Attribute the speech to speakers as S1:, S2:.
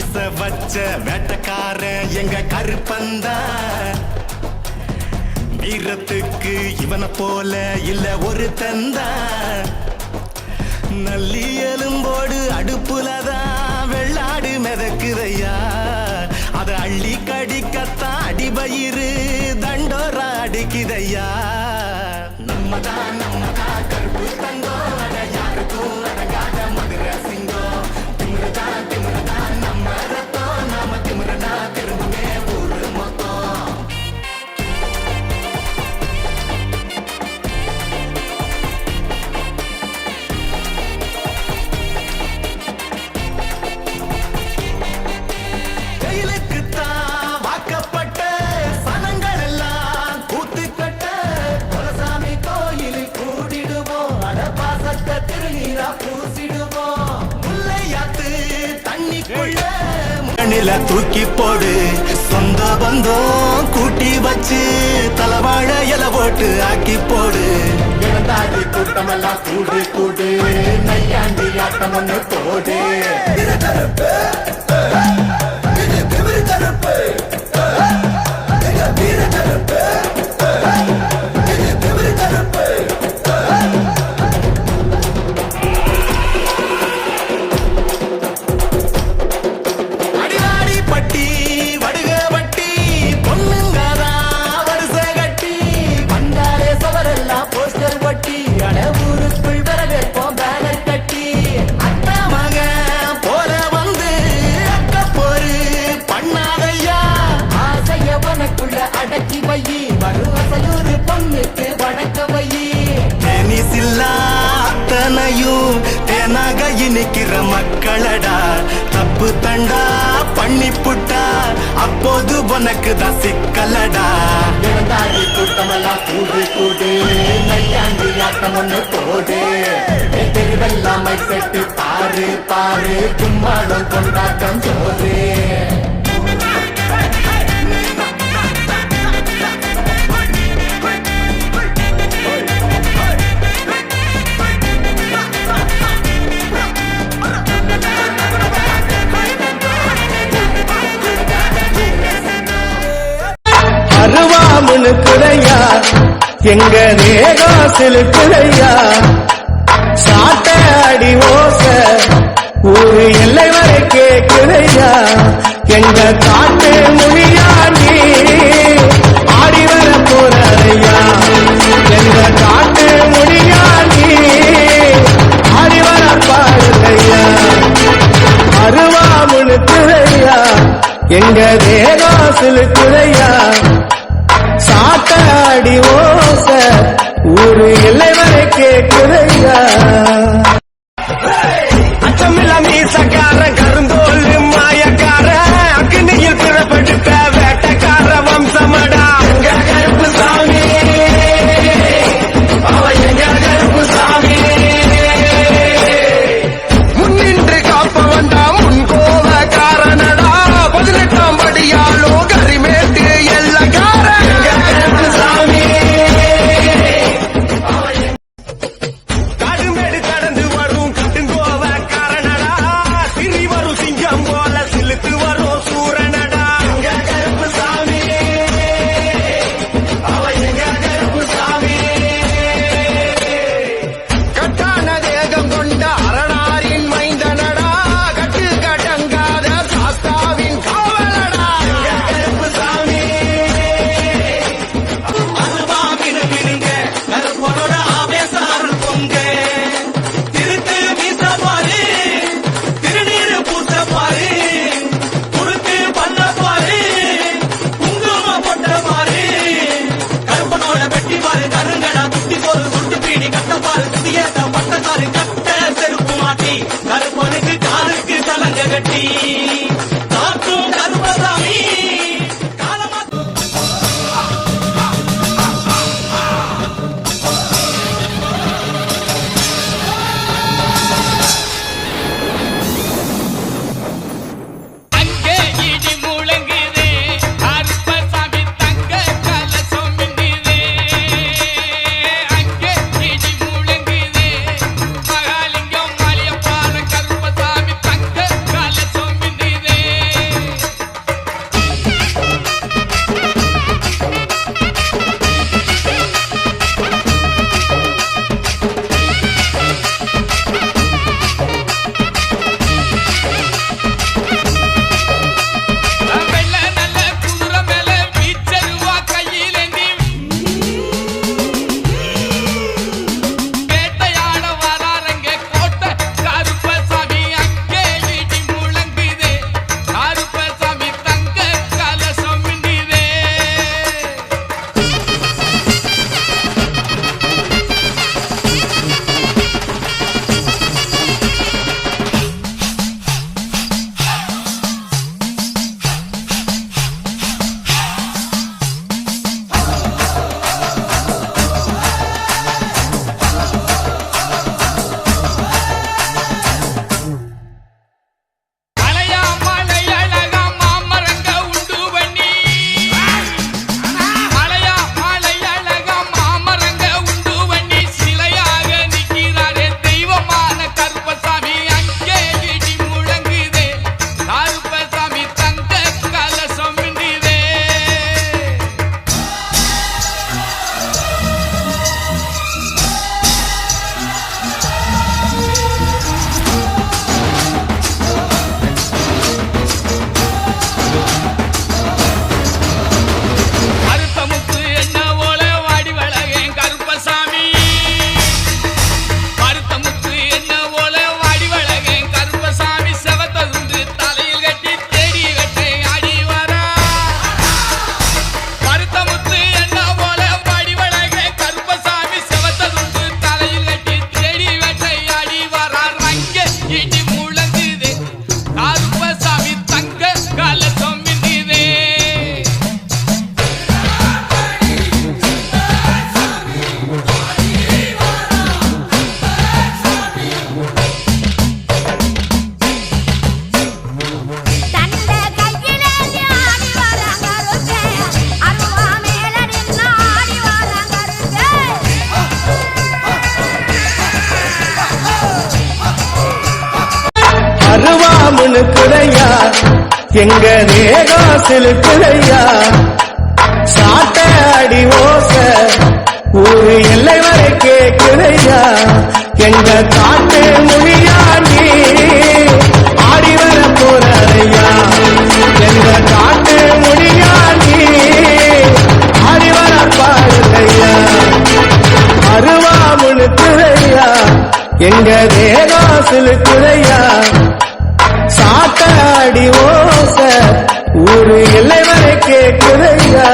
S1: வச்ச வேட்டக்காரன் எங்க கருப்பந்தா வீரத்துக்கு இவனை போல இல்ல ஒரு தந்தா நல்லி எலும்போடு அடுப்புலதான் வெள்ளாடு மிதக்குதையா அத அள்ளி கடிக்கத்தான் அடிபயிறு தண்டோரா அடிக்குதையா நம்மதான் கருப்பு தங்கோ அட யாருக்கும் அடங்காத மதுரை சிங்கோ திமிரதான் நம்ம ரத்தம் நாம திமிரனா திரும்புமே ஊரு மொத்தம் ஜெயிலுக்குத்தான் வாக்கப்பட்ட சனங்கள் எல்லாம் கூத்துக்கட்ட குலசாமி கோயிலில் கூடிடுவோம் அடபாசத்தை திருநீரா பூசிடுவோம் முல்லையாத்து தண்ணிக்குள்ள மண்ணில தூக்கி போடு சொந்த பந்தம் கூட்டி வச்சு தலவாழ இல போட்டு ஆக்கி போடு இழந்தாடி கூட்டமெல்லாம் கூடு கூடு நையாண்டி ஆட்டம் ஒண்ணு போடு தேனாக இனிக்கிற மக்களடா தப்பு தண்டா பண்ணி புட்டா அப்போது உனக்கு தான் சிக்கலடா இழந்தாடி கூட்டமெல்லாம் கூடு கூடு நையாண்டி ஆட்டம் ஒண்ணு போடு தெருவெல்லாம் மைசெட்டு பாரு பாரு கும்மாளம் கொண்டாட்டம் சோறு
S2: அருவாமுனுக்குதையா எங்க நேகா செலுக்குதையா சாட்ட அடி ஓச ஊரு எல்லை வரை கேக்குதையா எங்க காட்டு மொழியாண்டி ஆடி வர போறையா எங்க காட்டு மொழியாண்டி ஆடி வர பாருதையா அருவாமுனுக்குதையா எங்க நேகா செலுக்குதையா சாட்டாடி ஓச ஊரு எல்லை வரை கேக்குதையா அச்சமில்ல மீசக்கார கருந்தோல் மாயக்கார அக்னியில் பிறப்படுத்த வேட்டக்கார வம்சமடா கருப்பு சாமி கருப்பு சாமி முன்னின்று காப்பவன் தான் முன்கோவ காரணடா 18ஆம் படியாலோ கரிமேட்டு கருப்பனுக்கு காலுக்கு சலங்க கட்டி காக்கும் கருப்பசாமி
S3: மகாலிங்கம் மலையப்பான கருப்பசாமி தங்க கால சோம்பிந்தே
S2: எங்க தேகம் செலுத்துதையா சாட்ட அடி ஓச ஊரு எல்லை வரை கேக்குதையா எங்க காட்டு மொழியாண்டி ஆடி வர போறையா எங்க காட்டு மொழியாண்டி ஆடி வர பாருங்கய்யா அருவா முழுக்குதையா எங்க தேகம் செலுத்துதையா சாட்ட அடி ஓச ஊரு எல்லை வரை கேக்குதையா